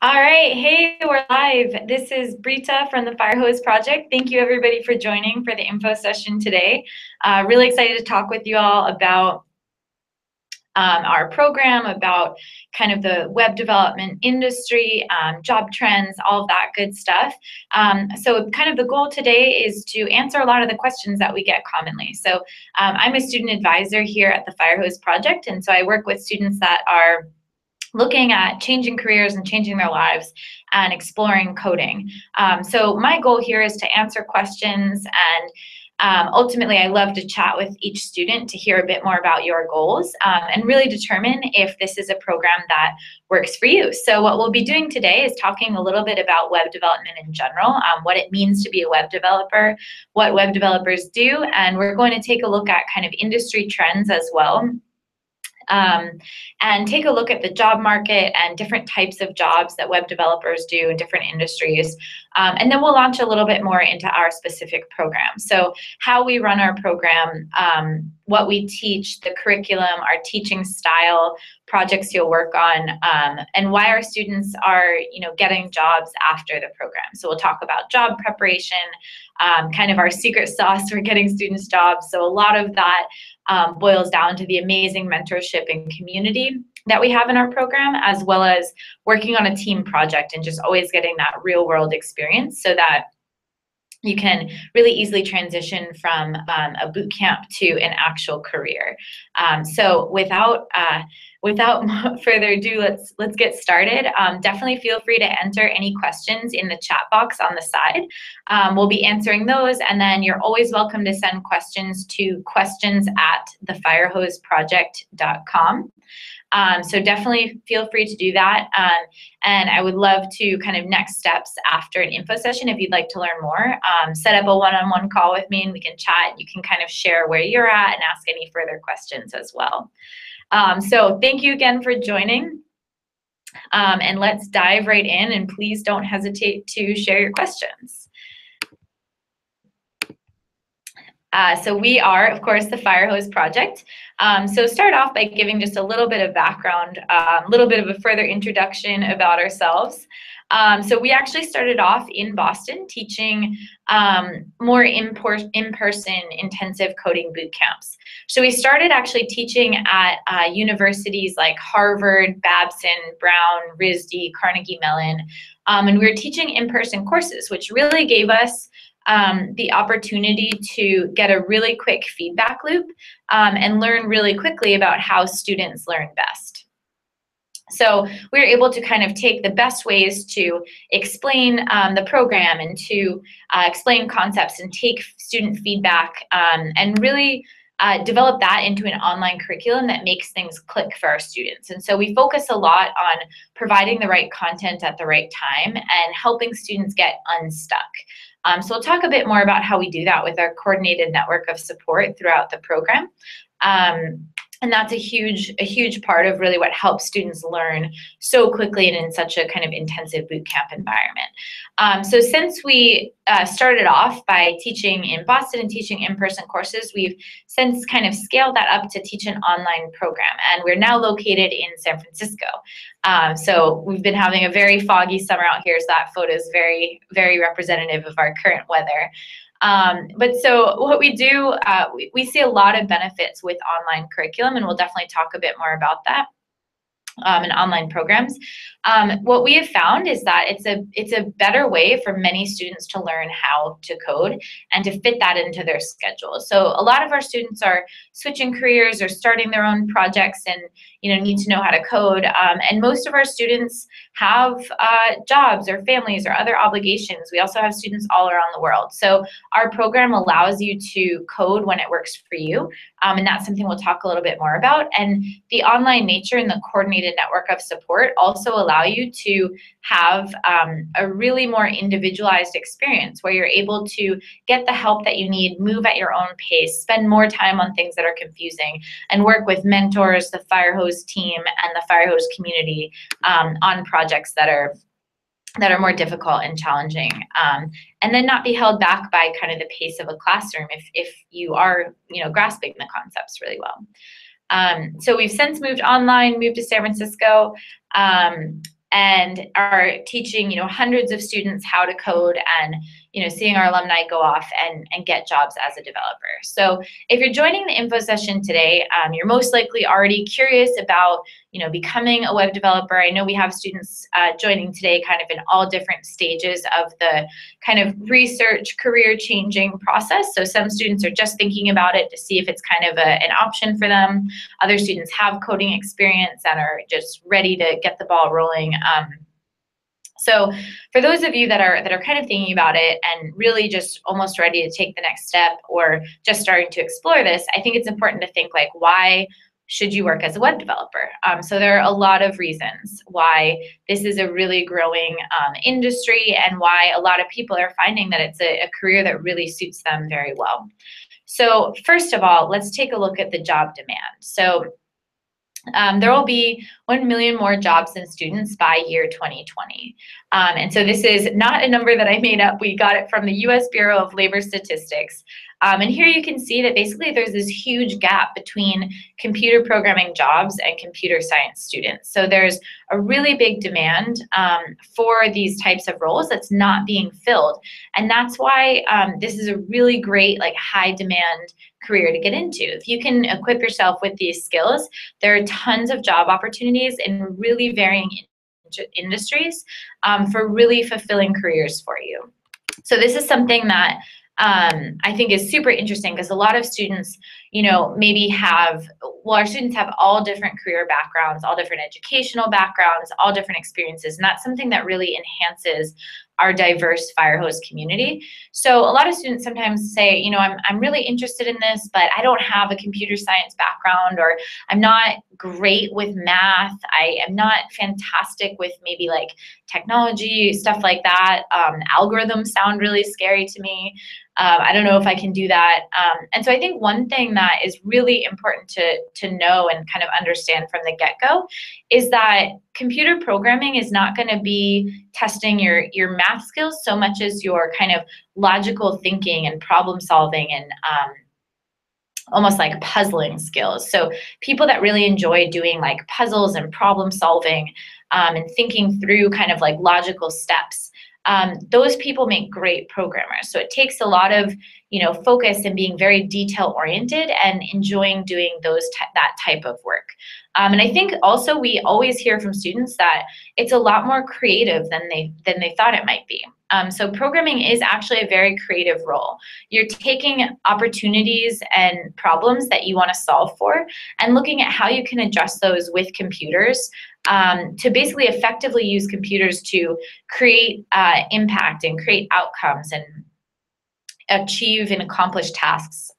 All right, hey, we're live. This is Brita from the Firehose project. Thank you everybody for joining for the info session today. Really excited to talk with you all about our program, about kind of the web development industry, job trends, all of that good stuff. So kind of the goal today is to answer a lot of the questions that we get commonly. So I'm a student advisor here at the Firehose project, and so I work with students that are looking at changing careers and changing their lives and exploring coding. So my goal here is to answer questions, and ultimately I love to chat with each student to hear a bit more about your goals and really determine if this is a program that works for you. So what we'll be doing today is talking a little bit about web development in general, what it means to be a web developer, what web developers do, and we're going to take a look at kind of industry trends as well. And take a look at the job market and different types of jobs that web developers do in different industries. And then we'll launch a little bit more into our specific program. So how we run our program, what we teach, the curriculum, our teaching style, projects you'll work on, and why our students are getting jobs after the program. So we'll talk about job preparation, kind of our secret sauce for getting students jobs. So a lot of that boils down to the amazing mentorship and community that we have in our program, as well as working on a team project and just always getting that real world experience so that you can really easily transition from a boot camp to an actual career. So without further ado, let's get started. Definitely feel free to enter any questions in the chat box on the side. We'll be answering those, and then you're always welcome to send questions to questions@thefirehoseproject.com. So definitely feel free to do that. And I would love to kind of next steps after an info session, if you'd like to learn more, set up a one-on-one call with me and we can chat. You can kind of share where you're at and ask any further questions as well. So thank you again for joining. And let's dive right in, and please don't hesitate to share your questions. So we are, of course, the Firehose project. So start off by giving just a little bit of background, a little bit of a further introduction about ourselves. So we actually started off in Boston teaching more in-person intensive coding boot camps. So we started actually teaching at universities like Harvard, Babson, Brown, RISD, Carnegie Mellon, and we were teaching in-person courses, which really gave us the opportunity to get a really quick feedback loop and learn really quickly about how students learn best. So we were able to kind of take the best ways to explain the program and to explain concepts and take student feedback and really develop that into an online curriculum that makes things click for our students. And so we focus a lot on providing the right content at the right time and helping students get unstuck. So we'll talk a bit more about how we do that with our coordinated network of support throughout the program. And that's a huge part of really what helps students learn so quickly and in such a kind of intensive boot camp environment. So since we started off by teaching in Boston and teaching in-person courses, we've since kind of scaled that up to teach an online program, and we're now located in San Francisco. So we've been having a very foggy summer out here, so that photo is very representative of our current weather. But so what we do, we see a lot of benefits with online curriculum, and we'll definitely talk a bit more about that in online programs. What we have found is that it's a better way for many students to learn how to code and to fit that into their schedule. So a lot of our students are switching careers or starting their own projects and need to know how to code. And most of our students have jobs or families or other obligations. We also have students all around the world. So our program allows you to code when it works for you. And that's something we'll talk a little bit more about. And the online nature and the coordinated network of support also allow you to have a really more individualized experience where you're able to get the help that you need, move at your own pace, spend more time on things that are confusing, and work with mentors, the Firehose team, and the Firehose community on projects that are more difficult and challenging, and then not be held back by kind of the pace of a classroom if you are grasping the concepts really well. So we've since moved online, moved to San Francisco. and are teaching, hundreds of students how to code, and seeing our alumni go off and get jobs as a developer. So if you're joining the info session today, you're most likely already curious about becoming a web developer. I know we have students joining today kind of in all different stages of the kind of research career changing process. So some students are just thinking about it to see if it's kind of an option for them. Other students have coding experience and are just ready to get the ball rolling. So for those of you that are kind of thinking about it and really just almost ready to take the next step or just starting to explore this, I think it's important to think like, why should you work as a web developer? So there are a lot of reasons why this is a really growing industry, and why a lot of people are finding that it's a career that really suits them very well. So first of all, let's take a look at the job demand. So there will be 1 million more jobs than students by year 2020. And so this is not a number that I made up. We got it from the US Bureau of Labor Statistics. And here you can see that basically there's this huge gap between computer programming jobs and computer science students. So there's a really big demand for these types of roles that's not being filled. And that's why this is a really great, like, high demand career to get into. If you can equip yourself with these skills, there are tons of job opportunities in really varying industries for really fulfilling careers for you. So this is something that I think is super interesting, because a lot of students, maybe have, well, our students have all different career backgrounds, all different educational backgrounds, all different experiences, and that's something that really enhances our diverse Firehose community. So a lot of students sometimes say, I'm really interested in this, but I don't have a computer science background, or I'm not great with math. I am not fantastic with maybe like technology, stuff like that. Algorithms sound really scary to me. I don't know if I can do that. And so I think one thing that is really important to know and kind of understand from the get-go is that computer programming is not going to be testing your math skills so much as your kind of logical thinking and problem solving and almost like puzzling skills. So people that really enjoy doing like puzzles and problem solving and thinking through kind of like logical steps, those people make great programmers. So it takes a lot of focus and being very detail oriented and enjoying doing that type of work. And I think also we always hear from students that it's a lot more creative than they thought it might be. So programming is actually a very creative role. You're taking opportunities and problems that you want to solve for and looking at how you can address those with computers to basically effectively use computers to create impact and create outcomes and achieve and accomplish tasks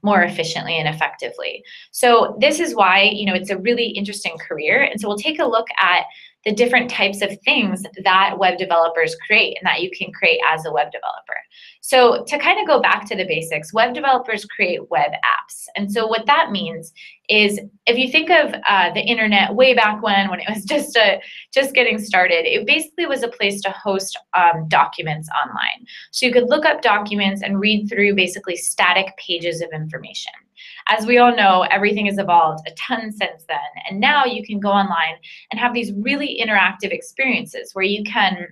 more efficiently and effectively. So this is why it's a really interesting career. And so we'll take a look at the different types of things that web developers create and that you can create as a web developer. So to kind of go back to the basics, web developers create web apps. And so what that means is, if you think of the internet way back when it was just getting started, it basically was a place to host documents online. So you could look up documents and read through basically static pages of information. As we all know, everything has evolved a ton since then, and now you can go online and have these really interactive experiences where you can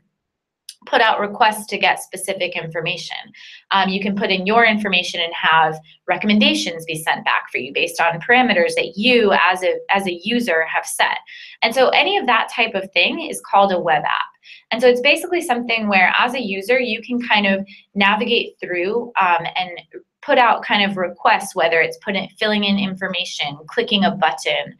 put out requests to get specific information. You can put in your information and have recommendations be sent back for you based on parameters that you as a user have set. And so any of that type of thing is called a web app. And so it's basically something where as a user you can kind of navigate through and put out kind of requests, whether it's filling in information, clicking a button,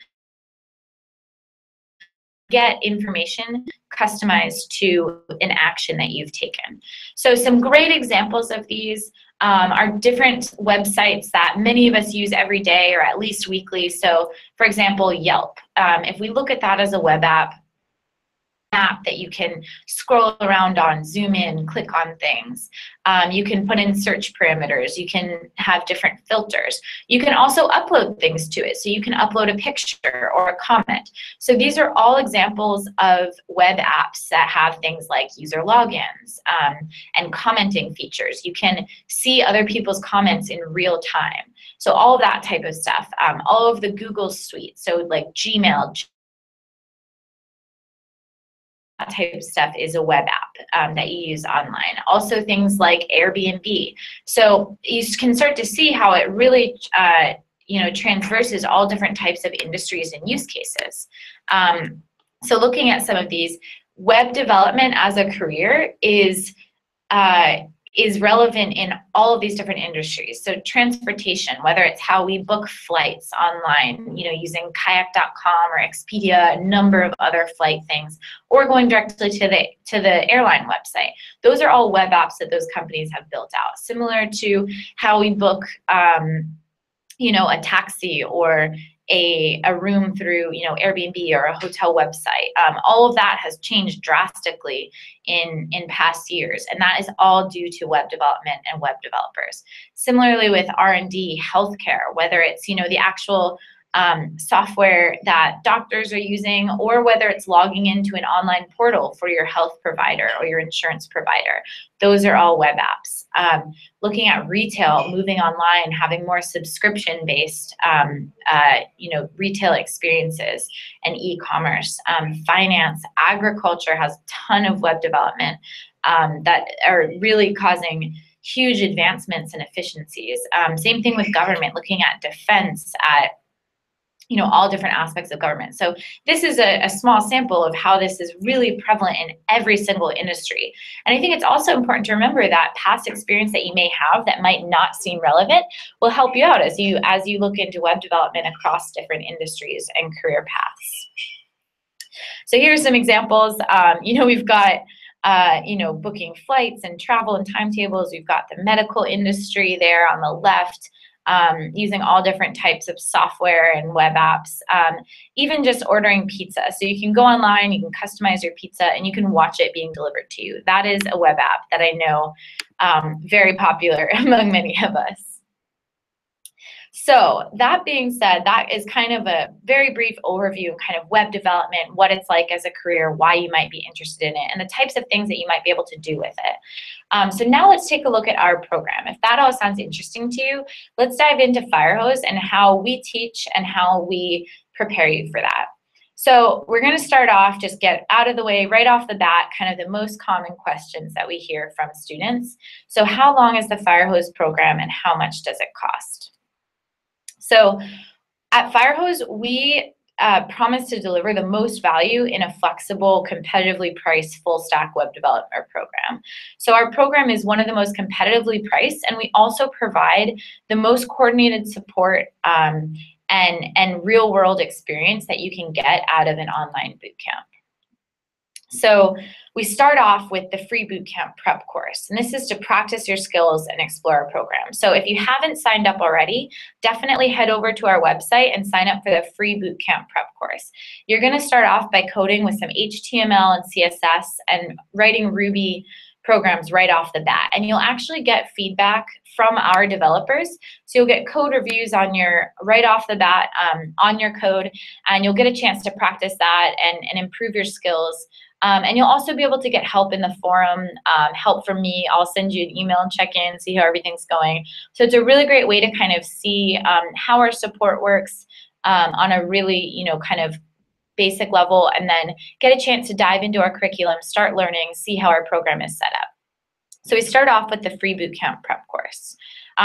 get information customized to an action that you've taken. So some great examples of these are different websites that many of us use every day or at least weekly. So for example, Yelp. If we look at that as a web app that you can scroll around on, zoom in, click on things. You can put in search parameters. You can have different filters. You can also upload things to it. So you can upload a picture or a comment. So these are all examples of web apps that have things like user logins and commenting features. You can see other people's comments in real time. So all of that type of stuff. All of the Google suite. So like Gmail, type of stuff is a web app that you use online. Also things like Airbnb. So you can start to see how it really transverses all different types of industries and use cases. So looking at some of these, web development as a career is relevant in all of these different industries. So transportation, whether it's how we book flights online, using kayak.com or Expedia, a number of other flight things, or going directly to the airline website. Those are all web apps that those companies have built out. Similar to how we book, a taxi or a room through Airbnb or a hotel website. All of that has changed drastically in past years, and that is all due to web development and web developers. Similarly with R&D, healthcare, whether it's the actual software that doctors are using, or whether it's logging into an online portal for your health provider or your insurance provider. Those are all web apps. Looking at retail, moving online, having more subscription-based retail experiences and e-commerce. Finance, agriculture has a ton of web development that are really causing huge advancements and efficiencies. Same thing with government, looking at defense, at all different aspects of government. So this is a small sample of how this is really prevalent in every single industry. And I think it's also important to remember that past experience that you may have that might not seem relevant will help you out as you look into web development across different industries and career paths. So here are some examples. We've got booking flights and travel and timetables. We've got the medical industry there on the left. Using all different types of software and web apps, even just ordering pizza. So you can go online, you can customize your pizza, and you can watch it being delivered to you. That is a web app that I know very popular among many of us. So that being said, that is kind of a very brief overview of kind of web development, what it's like as a career, why you might be interested in it, and the types of things that you might be able to do with it. So now let's take a look at our program. If that all sounds interesting to you, let's dive into Firehose and how we teach and how we prepare you for that. So we're going to start off, just get out of the way right off the bat, kind of the most common questions that we hear from students. So how long is the Firehose program and how much does it cost? So at Firehose, we promise to deliver the most value in a flexible, competitively priced full stack web development program. So our program is one of the most competitively priced, and we also provide the most coordinated support and real world experience that you can get out of an online bootcamp. So we start off with the free bootcamp prep course, and this is to practice your skills and explore our program. So if you haven't signed up already, definitely head over to our website and sign up for the free bootcamp prep course. You're going to start off by coding with some HTML and CSS and writing Ruby programs right off the bat, and you'll actually get feedback from our developers. So you'll get code reviews on right off the bat on your code, and you'll get a chance to practice that and improve your skills. And you'll also be able to get help in the forum, help from me. I'll send you an email and check in, see how everything's going. So it's a really great way to kind of see how our support works on a really, kind of basic level, and then get a chance to dive into our curriculum, start learning, see how our program is set up. So we start off with the free bootcamp prep course.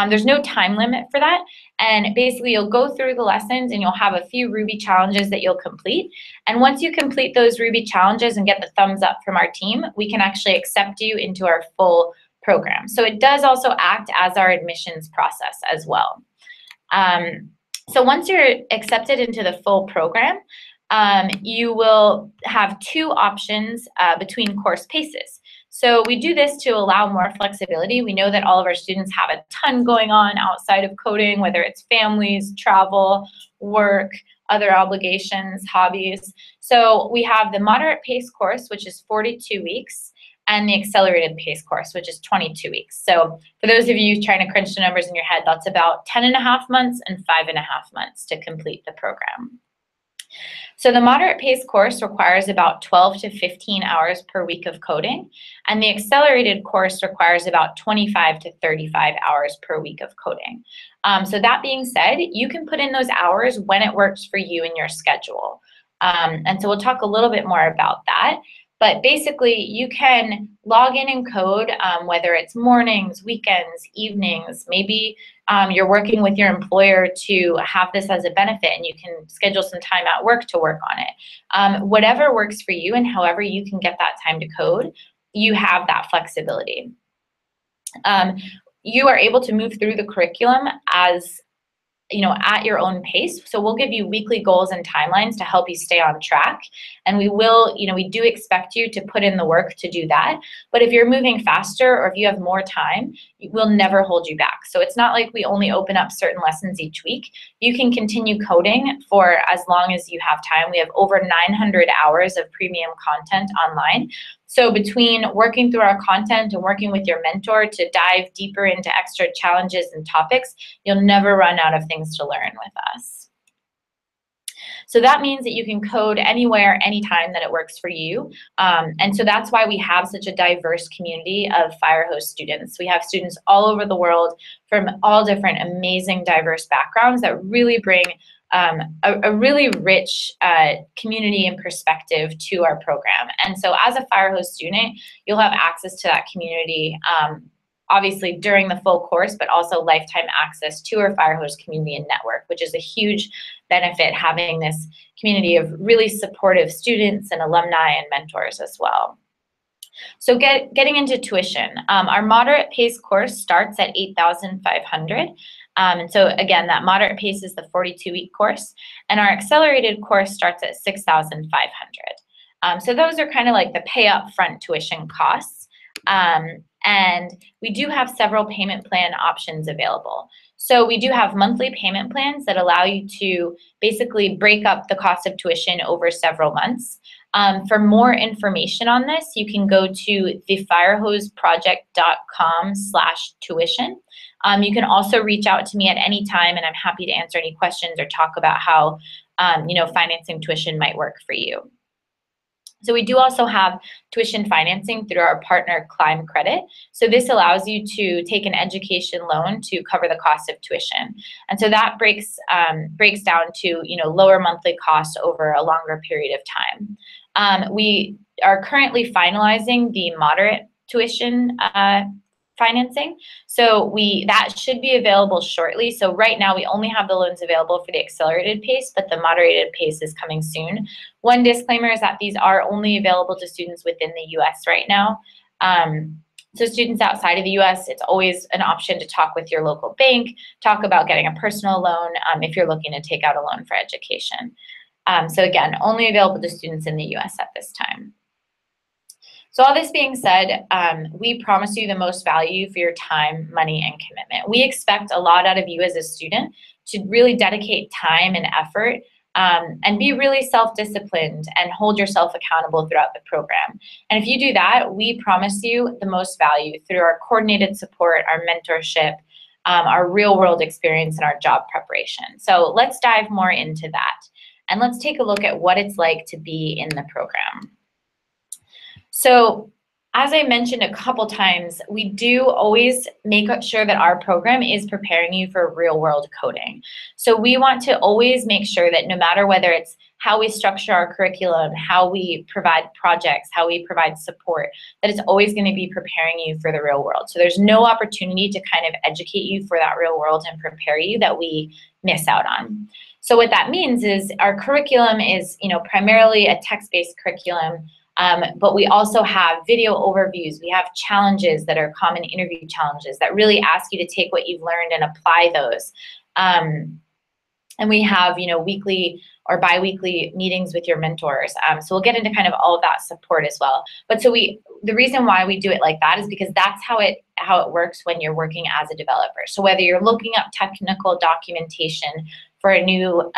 There's no time limit for that, and basically you'll go through the lessons and you'll have a few Ruby challenges that you'll complete. And once you complete those Ruby challenges and get the thumbs up from our team, we can actually accept you into our full program. So it does also act as our admissions process as well. So once you're accepted into the full program, you will have two options between course paces. So we do this to allow more flexibility. We know that all of our students have a ton going on outside of coding, whether it's families, travel, work, other obligations, hobbies. So we have the moderate pace course, which is 42 weeks, and the accelerated pace course, which is 22 weeks. So for those of you trying to crunch the numbers in your head, that's about 10.5 months and 5.5 months to complete the program. So the moderate pace course requires about 12 to 15 hours per week of coding, and the accelerated course requires about 25 to 35 hours per week of coding. So that being said, you can put in those hours when it works for you and your schedule. And so we'll talk a little bit more about that. But basically, you can log in and code, whether it's mornings, weekends, evenings. Maybe you're working with your employer to have this as a benefit, and you can schedule some time at work to work on it. Whatever works for you and however you can get that time to code, you have that flexibility. You are able to move through the curriculum as at your own pace. So we'll give you weekly goals and timelines to help you stay on track. And we will, we do expect you to put in the work to do that. But if you're moving faster or if you have more time, we'll never hold you back. So it's not like we only open up certain lessons each week. You can continue coding for as long as you have time. We have over 900 hours of premium content online. So between working through our content and working with your mentor to dive deeper into extra challenges and topics, you'll never run out of things to learn with us. So that means that you can code anywhere, anytime that it works for you. And so that's why we have such a diverse community of Firehose students. We have students all over the world from all different amazing, diverse backgrounds that really bring a really rich community and perspective to our program. And so as a Firehose student, you'll have access to that community, obviously during the full course, but also lifetime access to our Firehose community and network, which is a huge benefit, having this community of really supportive students and alumni and mentors as well. So getting into tuition, our moderate pace course starts at $8,500. And so again, that moderate pace is the 42-week course, and our accelerated course starts at $6,500. So those are kind of like the pay up front tuition costs. And we do have several payment plan options available. So we do have monthly payment plans that allow you to basically break up the cost of tuition over several months. For more information on this, you can go to thefirehoseproject.com/tuition. You can also reach out to me at any time, and I'm happy to answer any questions or talk about how financing tuition might work for you. So we do also have tuition financing through our partner Climb Credit. So this allows you to take an education loan to cover the cost of tuition. And so that breaks down to lower monthly costs over a longer period of time. We are currently finalizing the moderate tuition financing. So that should be available shortly. So right now we only have the loans available for the accelerated pace, but the moderated pace is coming soon. One disclaimer is that these are only available to students within the US right now. So students outside of the US, it's always an option to talk with your local bank, talk about getting a personal loan if you're looking to take out a loan for education. So again, only available to students in the US at this time. So all this being said, we promise you the most value for your time, money, and commitment. We expect a lot out of you as a student to really dedicate time and effort and be really self-disciplined and hold yourself accountable throughout the program. And if you do that, we promise you the most value through our coordinated support, our mentorship, our real-world experience, and our job preparation. So let's dive more into that. And let's take a look at what it's like to be in the program. So as I mentioned a couple times, we do always make sure that our program is preparing you for real world coding. So we want to always make sure that no matter whether it's how we structure our curriculum, how we provide projects, how we provide support, that it's always going to be preparing you for the real world. So there's no opportunity to kind of educate you for that real world and prepare you that we miss out on. So what that means is our curriculum is, primarily a text-based curriculum. But we also have video overviews. We have challenges that are common interview challenges that really ask you to take what you've learned and apply those. And we have, weekly or bi-weekly meetings with your mentors. So we'll get into kind of all of that support as well. But so the reason why we do it like that is because that's how it works when you're working as a developer. So whether you're looking up technical documentation for a new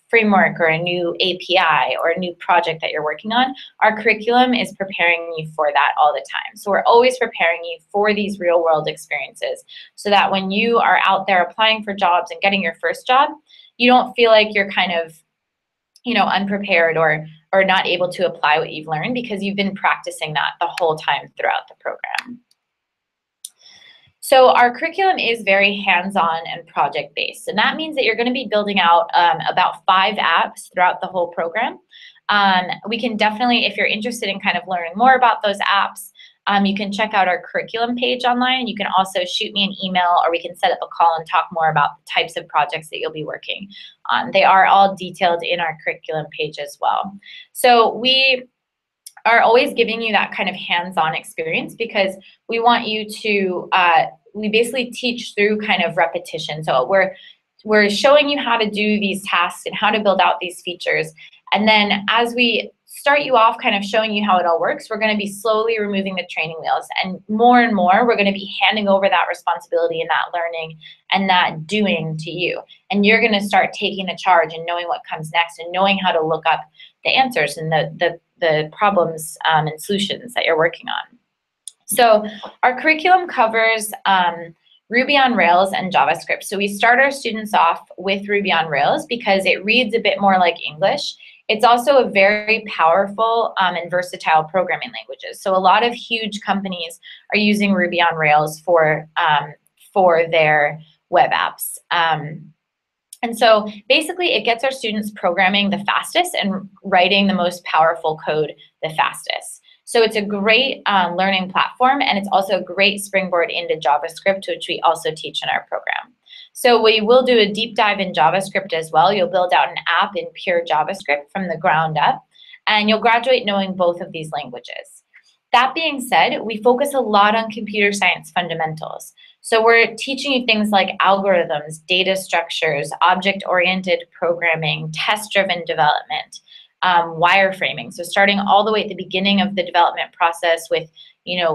framework or a new API or a new project that you're working on, our curriculum is preparing you for that all the time. So we're always preparing you for these real world experiences so that when you are out there applying for jobs and getting your first job, you don't feel like you're kind of, unprepared or not able to apply what you've learned because you've been practicing that the whole time throughout the program. So our curriculum is very hands-on and project-based, and that means that you're going to be building out about 5 apps throughout the whole program. We can definitely, if you're interested in kind of learning more about those apps, you can check out our curriculum page online. You can also shoot me an email, or we can set up a call and talk more about the types of projects that you'll be working on. They are all detailed in our curriculum page as well. So we are always giving you that kind of hands-on experience because we want you to, we basically teach through kind of repetition. So we're showing you how to do these tasks and how to build out these features. And then as we start you off kind of showing you how it all works, we're going to be slowly removing the training wheels. And more, we're going to be handing over that responsibility and that learning and that doing to you. And you're going to start taking the charge and knowing what comes next and knowing how to look up the answers and the problems and solutions that you're working on. So our curriculum covers Ruby on Rails and JavaScript. So we start our students off with Ruby on Rails because it reads a bit more like English. It's also a very powerful and versatile programming languages. So a lot of huge companies are using Ruby on Rails for their web apps. And so basically it gets our students programming the fastest and writing the most powerful code the fastest. So it's a great learning platform, and it's also a great springboard into JavaScript, which we also teach in our program. So we will do a deep dive in JavaScript as well. You'll build out an app in pure JavaScript from the ground up, and you'll graduate knowing both of these languages. That being said, we focus a lot on computer science fundamentals. So we're teaching you things like algorithms, data structures, object-oriented programming, test-driven development, wireframing. So starting all the way at the beginning of the development process with,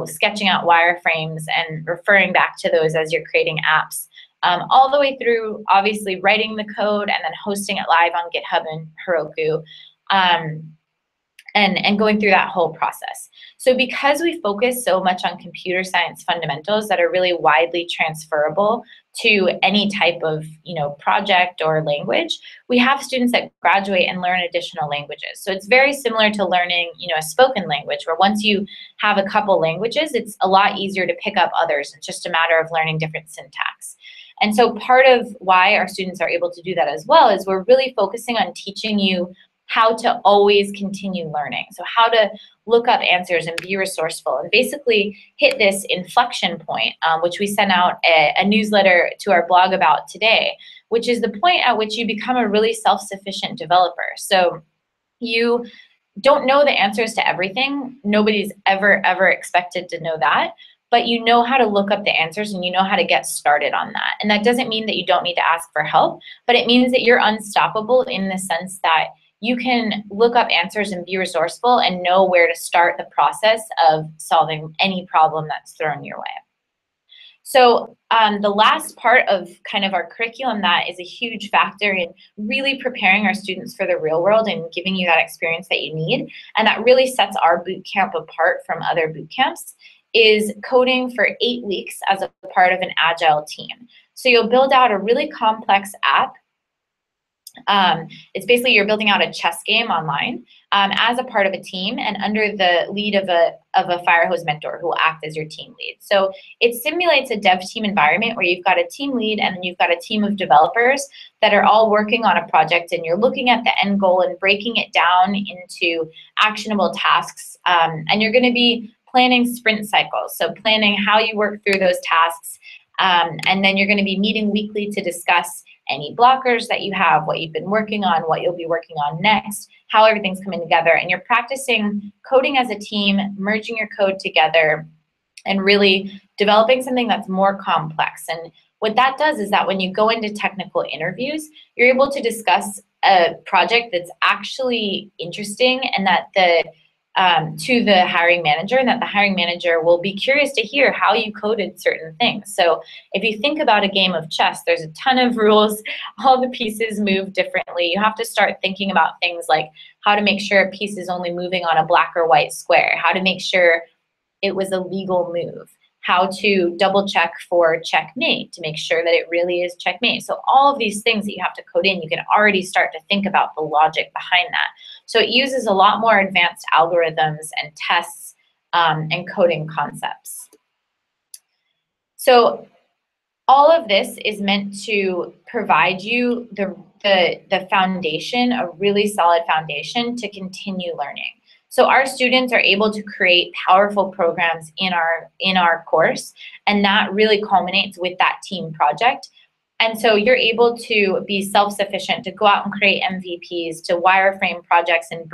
sketching out wireframes and referring back to those as you're creating apps, all the way through obviously writing the code and then hosting it live on GitHub and Heroku, and going through that whole process. So because we focus so much on computer science fundamentals that are really widely transferable to any type of project or language, we have students that graduate and learn additional languages. So it's very similar to learning a spoken language, where once you have a couple languages, it's a lot easier to pick up others. It's just a matter of learning different syntax. And so part of why our students are able to do that as well is we're really focusing on teaching you how to always continue learning. So how to look up answers and be resourceful and basically hit this inflection point, which we sent out a newsletter to our blog about today, which is the point at which you become a really self-sufficient developer. So you don't know the answers to everything. Nobody's ever expected to know that. But you know how to look up the answers and you know how to get started on that. And that doesn't mean that you don't need to ask for help, but it means that you're unstoppable in the sense that you can look up answers and be resourceful and know where to start the process of solving any problem that's thrown your way. So the last part of kind of our curriculum that is a huge factor in really preparing our students for the real world and giving you that experience that you need, and that really sets our boot camp apart from other boot camps, is coding for 8 weeks as a part of an agile team. So you'll build out a really complex app. It's basically you're building out a chess game online as a part of a team and under the lead of a Firehose mentor who will act as your team lead. So it simulates a dev team environment where you've got a team lead and then you've got a team of developers that are all working on a project, and you're looking at the end goal and breaking it down into actionable tasks, and you're going to be planning sprint cycles, so planning how you work through those tasks, and then you're going to be meeting weekly to discuss any blockers that you have, what you've been working on, what you'll be working on next, how everything's coming together, and you're practicing coding as a team, merging your code together, and really developing something that's more complex. And what that does is that when you go into technical interviews, you're able to discuss a project that's actually interesting and that to the hiring manager, and that the hiring manager will be curious to hear how you coded certain things. So if you think about a game of chess, there's a ton of rules, all the pieces move differently. You have to start thinking about things like how to make sure a piece is only moving on a black or white square, how to make sure it was a legal move, how to double check for checkmate to make sure that it really is checkmate. So all of these things that you have to code in, you can already start to think about the logic behind that. So it uses a lot more advanced algorithms and tests and coding concepts. So all of this is meant to provide you the the foundation, a really solid foundation to continue learning. So our students are able to create powerful programs in our course, and that really culminates with that team project. And so you're able to be self-sufficient, to go out and create MVPs, to wireframe projects and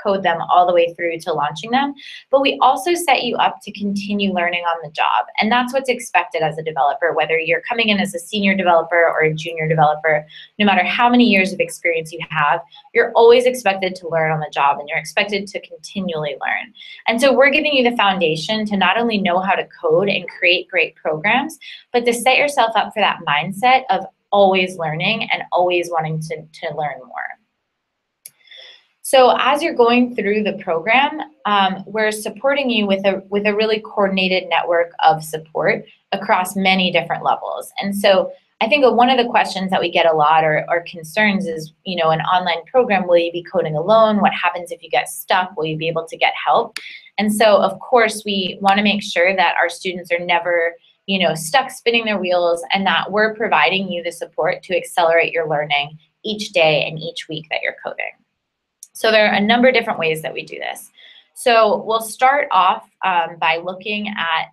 code them all the way through to launching them. But we also set you up to continue learning on the job. And that's what's expected as a developer, whether you're coming in as a senior developer or a junior developer, no matter how many years of experience you have, you're always expected to learn on the job, and you're expected to continually learn. And so we're giving you the foundation to not only know how to code and create great programs, but to set yourself up for that mindset of always learning and always wanting to learn more. So as you're going through the program, we're supporting you with a really coordinated network of support across many different levels. And so I think one of the questions that we get a lot or concerns is, you know, an online program, will you be coding alone? What happens if you get stuck? Will you be able to get help? And so, of course, we want to make sure that our students are never, you know, stuck spinning their wheels, and that we're providing you the support to accelerate your learning each day and each week that you're coding. So there are a number of different ways that we do this. So we'll start off by looking at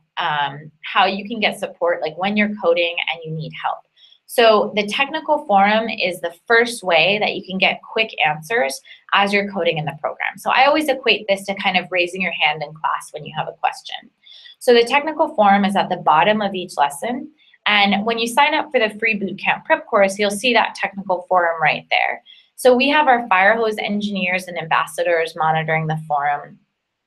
how you can get support, like when you're coding and you need help. So the technical forum is the first way that you can get quick answers as you're coding in the program. So I always equate this to kind of raising your hand in class when you have a question. So the technical forum is at the bottom of each lesson. And when you sign up for the free bootcamp prep course, you'll see that technical forum right there. So we have our Firehose engineers and ambassadors monitoring the forum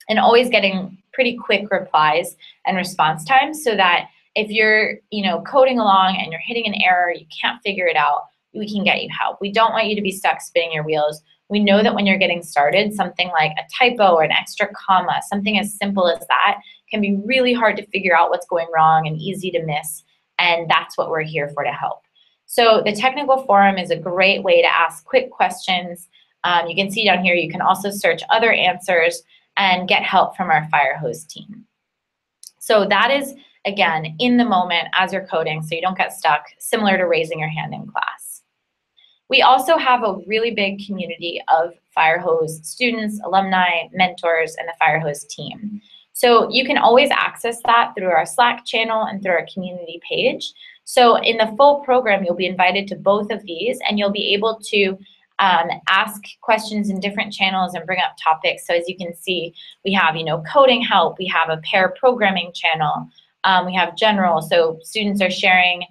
and always getting pretty quick replies and response times, so that if you're, you know, coding along and you're hitting an error, you can't figure it out, we can get you help. We don't want you to be stuck spinning your wheels. We know that when you're getting started, something like a typo or an extra comma, something as simple as that, can be really hard to figure out what's going wrong and easy to miss, and that's what we're here for, to help. So the technical forum is a great way to ask quick questions. You can see down here, you can also search other answers and get help from our Firehose team. So that is, again, in the moment as you're coding, so you don't get stuck, similar to raising your hand in class. We also have a really big community of Firehose students, alumni, mentors, and the Firehose team. So you can always access that through our Slack channel and through our community page. So in the full program, you'll be invited to both of these, and you'll be able to ask questions in different channels and bring up topics. So as you can see, we have, you know, coding help, we have a pair programming channel, we have general, so students are sharing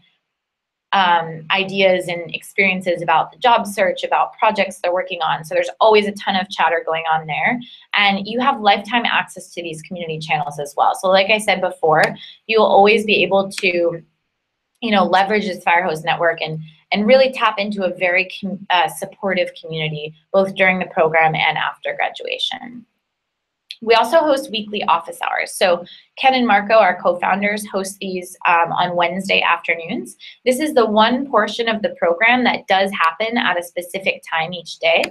ideas and experiences about the job search, about projects they're working on. So there's always a ton of chatter going on there. And you have lifetime access to these community channels as well. So like I said before, you'll always be able to, you know, leverage this Firehose network and really tap into a very supportive community, both during the program and after graduation. We also host weekly office hours. So Ken and Marco, our co-founders, host these on Wednesday afternoons. This is the one portion of the program that does happen at a specific time each day.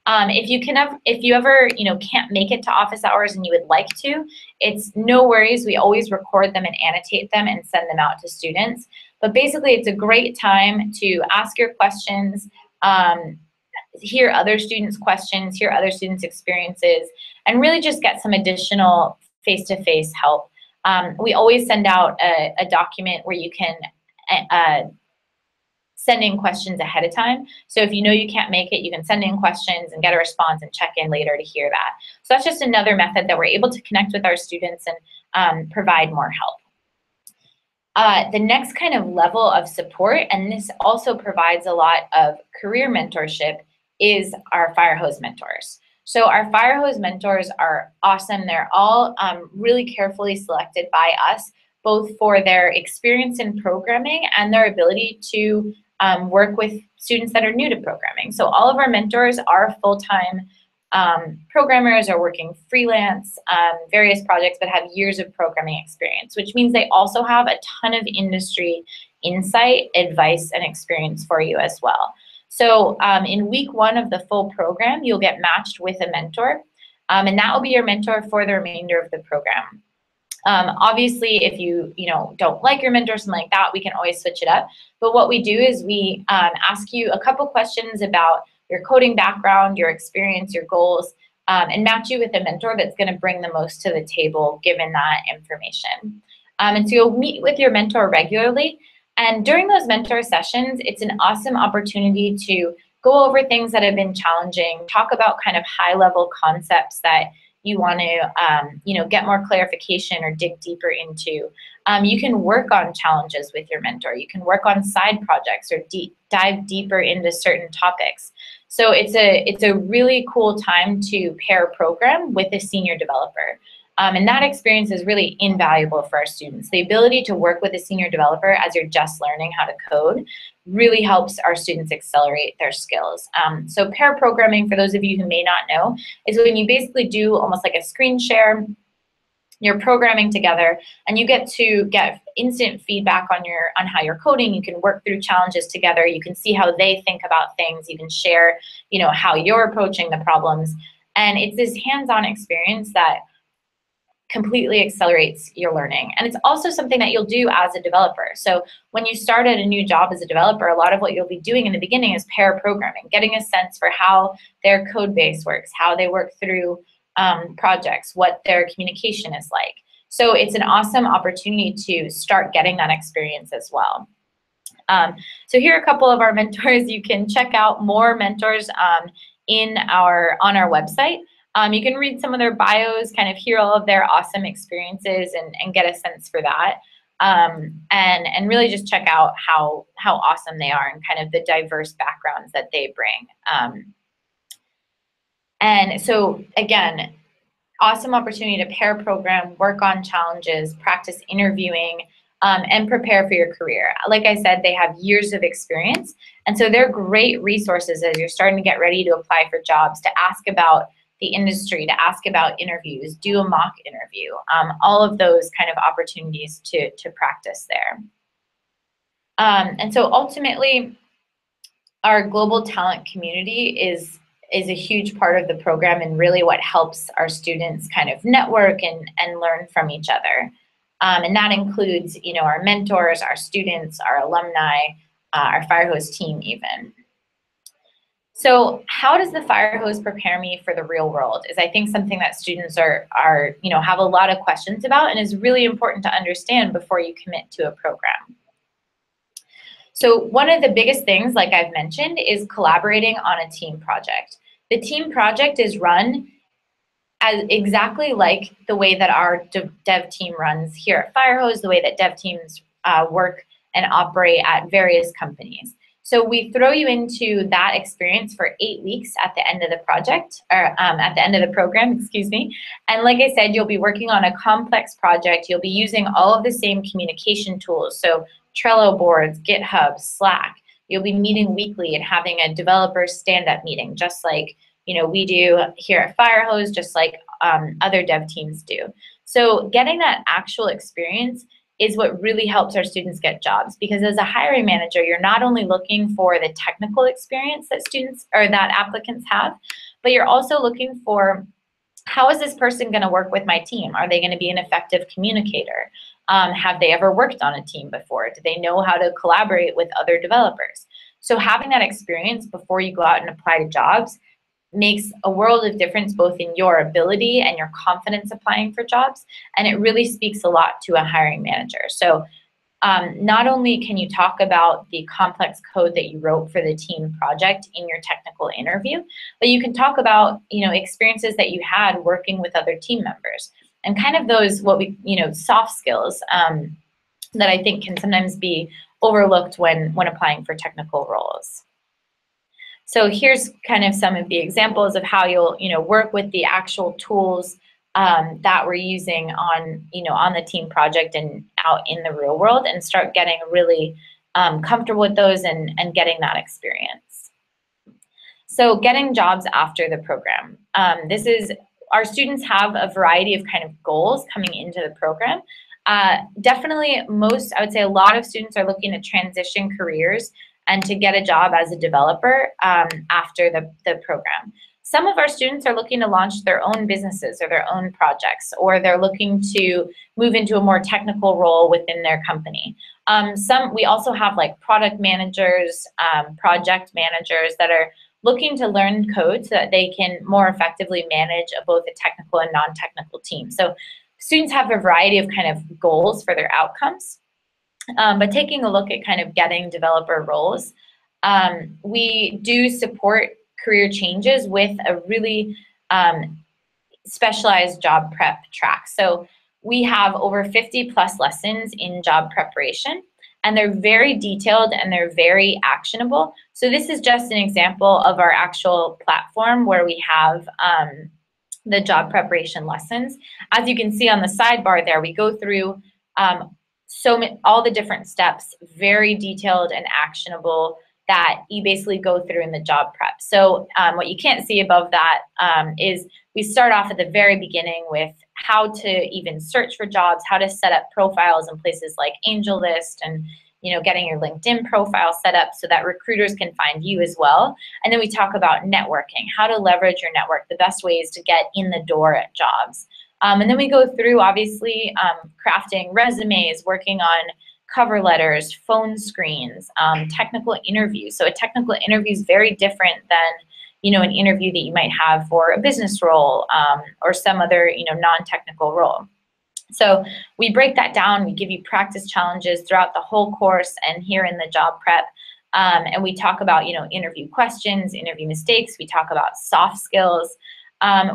If you ever, you know, can't make it to office hours and you would like to, it's no worries. We always record them and annotate them and send them out to students. But basically, it's a great time to ask your questions, hear other students' questions, hear other students' experiences, and really just get some additional face-to-face help. We always send out a document where you can send in questions ahead of time. So if you know you can't make it, you can send in questions and get a response and check in later to hear that. So that's just another method that we're able to connect with our students and provide more help. The next kind of level of support, and this also provides a lot of career mentorship, is our Firehose mentors. So our Firehose mentors are awesome. They're all really carefully selected by us, both for their experience in programming and their ability to work with students that are new to programming. So all of our mentors are full-time programmers, or working freelance, various projects, but have years of programming experience, which means they also have a ton of industry insight, advice, and experience for you as well. So in week 1 of the full program, you'll get matched with a mentor, and that will be your mentor for the remainder of the program. Obviously, if you don't like your mentor or something like that, we can always switch it up. But what we do is we ask you a couple questions about your coding background, your experience, your goals, and match you with a mentor that's going to bring the most to the table given that information. And so you'll meet with your mentor regularly. And during those mentor sessions, it's an awesome opportunity to go over things that have been challenging, talk about kind of high-level concepts that you want to get more clarification or dig deeper into. You can work on challenges with your mentor. You can work on side projects or dive deeper into certain topics. So it's a really cool time to pair program with a senior developer. And that experience is really invaluable for our students. The ability to work with a senior developer as you're just learning how to code really helps our students accelerate their skills. So pair programming, for those of you who may not know, is when you basically do almost like a screen share. You're programming together, and you get to get instant feedback on how you're coding. You can work through challenges together. You can see how they think about things. You can share, how you're approaching the problems, and it's this hands-on experience that completely accelerates your learning. And it's also something that you'll do as a developer. So when you start at a new job as a developer, a lot of what you'll be doing in the beginning is pair programming, getting a sense for how their code base works, how they work through projects, what their communication is like. So it's an awesome opportunity to start getting that experience as well. So here are a couple of our mentors. You can check out more mentors on our website. You can read some of their bios, kind of hear all of their awesome experiences and get a sense for that. And really just check out how awesome they are and kind of the diverse backgrounds that they bring. And so again, awesome opportunity to pair program, work on challenges, practice interviewing, and prepare for your career. Like I said, they have years of experience. And so they're great resources as you're starting to get ready to apply for jobs, to ask about the industry, to ask about interviews, do a mock interview, all of those kind of opportunities to practice there. And so ultimately, our global talent community is a huge part of the program and really what helps our students kind of network and learn from each other. And that includes, our mentors, our students, our alumni, our Firehose team even. So how does the Firehose prepare me for the real world is I think something that students have a lot of questions about and is really important to understand before you commit to a program. So one of the biggest things, like I've mentioned, is collaborating on a team project. The team project is run as exactly like the way that our dev team runs here at Firehose, the way that dev teams work and operate at various companies. So we throw you into that experience for 8 weeks at the end of the project, or at the end of the program, excuse me. And like I said, you'll be working on a complex project. You'll be using all of the same communication tools, so Trello boards, GitHub, Slack. You'll be meeting weekly and having a developer stand-up meeting, just like we do here at Firehose, just like other dev teams do. So getting that actual experience is what really helps our students get jobs, because as a hiring manager, you're not only looking for the technical experience that students or that applicants have, but you're also looking for, how is this person going to work with my team? Are they going to be an effective communicator? Have they ever worked on a team before? Do they know how to collaborate with other developers? So having that experience before you go out and apply to jobs makes a world of difference, both in your ability and your confidence applying for jobs, and it really speaks a lot to a hiring manager. So not only can you talk about the complex code that you wrote for the team project in your technical interview, but you can talk about experiences that you had working with other team members and kind of those soft skills that I think can sometimes be overlooked when applying for technical roles. So here's kind of some of the examples of how you'll work with the actual tools that we're using on the team project and out in the real world, and start getting really comfortable with those and getting that experience. So getting jobs after the program. Our students have a variety of kind of goals coming into the program. Definitely I would say a lot of students are looking to transition careers and to get a job as a developer after the program. Some of our students are looking to launch their own businesses or their own projects, or they're looking to move into a more technical role within their company. We also have like product managers, project managers that are looking to learn code so that they can more effectively manage both a technical and non-technical team. So students have a variety of kind of goals for their outcomes. But taking a look at kind of getting developer roles, we do support career changes with a really specialized job prep track. So we have over 50 plus lessons in job preparation, and they're very detailed and they're very actionable. So this is just an example of our actual platform where we have the job preparation lessons. As you can see on the sidebar there, we go through all the different steps, very detailed and actionable, that you basically go through in the job prep. So what you can't see above that is we start off at the very beginning with how to even search for jobs, how to set up profiles in places like AngelList, and getting your LinkedIn profile set up so that recruiters can find you as well. And then we talk about networking, how to leverage your network, the best ways to get in the door at jobs. And then we go through, obviously, crafting resumes, working on cover letters, phone screens, technical interviews. So a technical interview is very different than an interview that you might have for a business role or some other non-technical role. So we break that down. We give you practice challenges throughout the whole course and here in the job prep. And we talk about interview questions, interview mistakes. We talk about soft skills.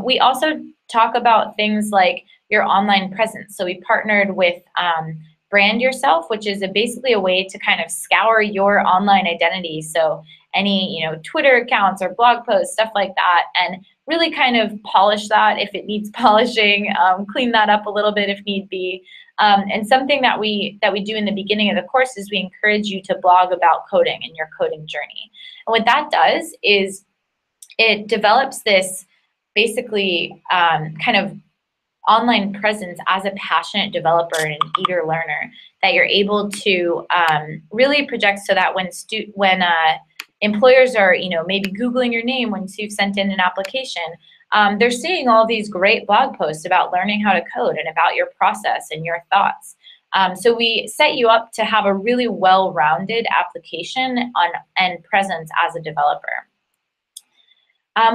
We also talk about things like your online presence. So we partnered with Brand Yourself, which is basically a way to kind of scour your online identity. So any Twitter accounts or blog posts, stuff like that, and really kind of polish that if it needs polishing, clean that up a little bit if need be. And something that we do in the beginning of the course is we encourage you to blog about coding and your coding journey. And what that does is it develops this basically kind of online presence as a passionate developer and an eager learner that you're able to really project, so that when employers are maybe Googling your name once you've sent in an application, they're seeing all these great blog posts about learning how to code and about your process and your thoughts. So we set you up to have a really well-rounded application and presence as a developer.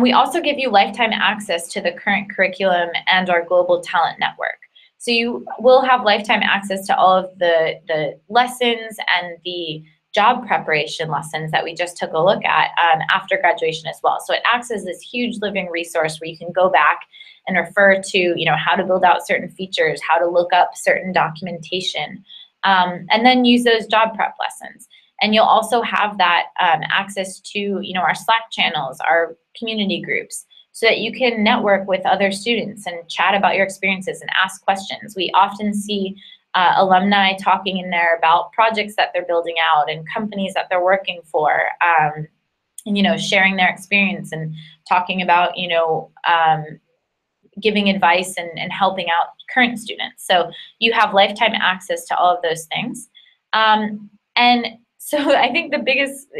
We also give you lifetime access to the current curriculum and our global talent network. So you will have lifetime access to all of the lessons and the job preparation lessons that we just took a look at after graduation as well. So it acts as this huge living resource where you can go back and refer to how to build out certain features, how to look up certain documentation, and then use those job prep lessons. And you'll also have that access to our Slack channels, our community groups, so that you can network with other students and chat about your experiences and ask questions. We often see alumni talking in there about projects that they're building out and companies that they're working for, and sharing their experience and talking about giving advice and helping out current students. So you have lifetime access to all of those things. And so I think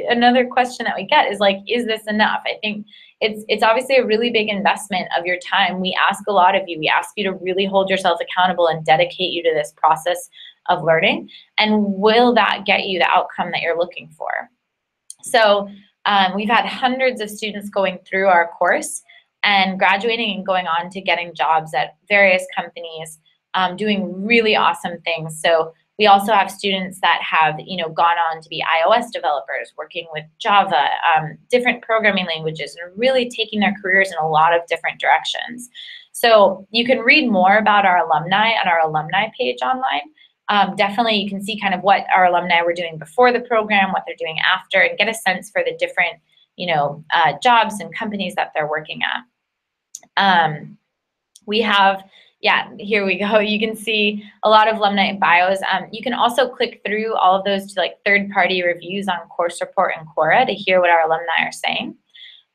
another question that we get is like, is this enough? I think it's obviously a really big investment of your time. We ask a lot of you. We ask you to really hold yourself accountable and dedicate you to this process of learning. And will that get you the outcome that you're looking for? So we've had hundreds of students going through our course and graduating and going on to getting jobs at various companies, doing really awesome things. So we also have students that have, gone on to be iOS developers, working with Java, different programming languages, and really taking their careers in a lot of different directions. So you can read more about our alumni on our alumni page online. Definitely you can see kind of what our alumni were doing before the program, what they're doing after, and get a sense for the different, jobs and companies that they're working at. We have, here we go. You can see a lot of alumni bios. You can also click through all of those to like third-party reviews on Course Report and Quora to hear what our alumni are saying.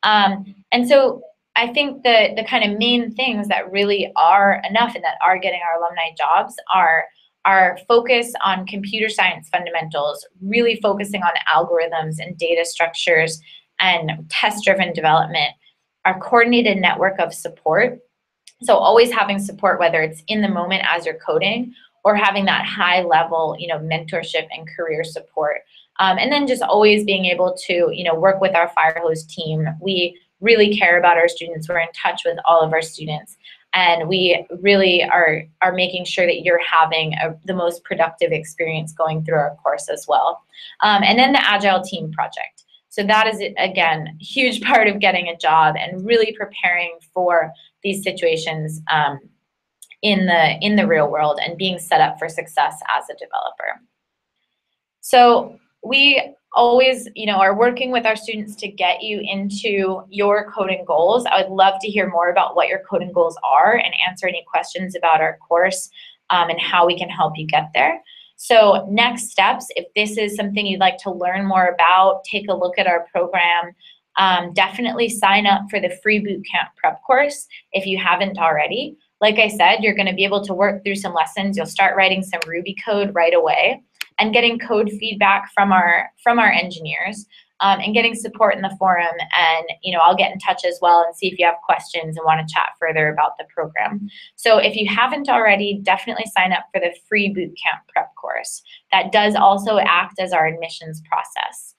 And so I think the kind of main things that really are enough and that are getting our alumni jobs are our focus on computer science fundamentals, really focusing on algorithms and data structures and test-driven development. our coordinated network of support. So always having support, whether it's in the moment as you're coding or having that high level, mentorship and career support. And then just always being able to, work with our Firehose team. We really care about our students. We're in touch with all of our students. And we really are making sure that you're having the most productive experience going through our course as well. And then the Agile Team Project. So that is, again, a huge part of getting a job and really preparing for these situations in the real world and being set up for success as a developer. So we always, are working with our students to get you into your coding goals. I would love to hear more about what your coding goals are and answer any questions about our course and how we can help you get there. So next steps, if this is something you'd like to learn more about, take a look at our program. Definitely sign up for the free bootcamp prep course if you haven't already. Like I said, you're going to be able to work through some lessons. You'll start writing some Ruby code right away and getting code feedback from our engineers and getting support in the forum. And I'll get in touch as well and see if you have questions and want to chat further about the program. So if you haven't already, definitely sign up for the free bootcamp prep course. That does also act as our admissions process.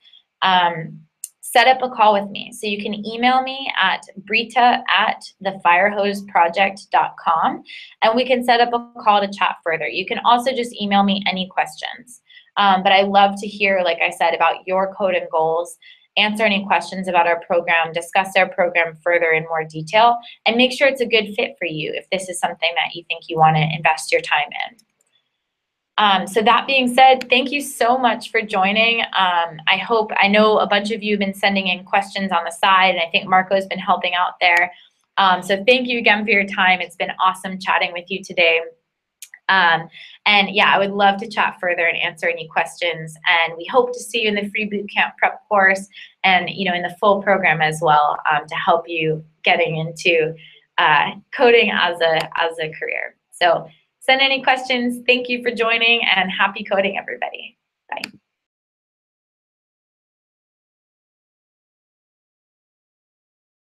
Set up a call with me. So you can email me at brita@thefirehoseproject.com and we can set up a call to chat further. You can also just email me any questions. But I love to hear, like I said, about your code and goals, answer any questions about our program, discuss our program further in more detail, and make sure it's a good fit for you if this is something that you think you want to invest your time in. So that being said, thank you so much for joining. I know a bunch of you have been sending in questions on the side, and I think Marco's been helping out there. So thank you again for your time. It's been awesome chatting with you today. And yeah, I would love to chat further and answer any questions. And we hope to see you in the free bootcamp prep course and in the full program as well to help you getting into coding as a career. So send any questions. Thank you for joining and happy coding, everybody.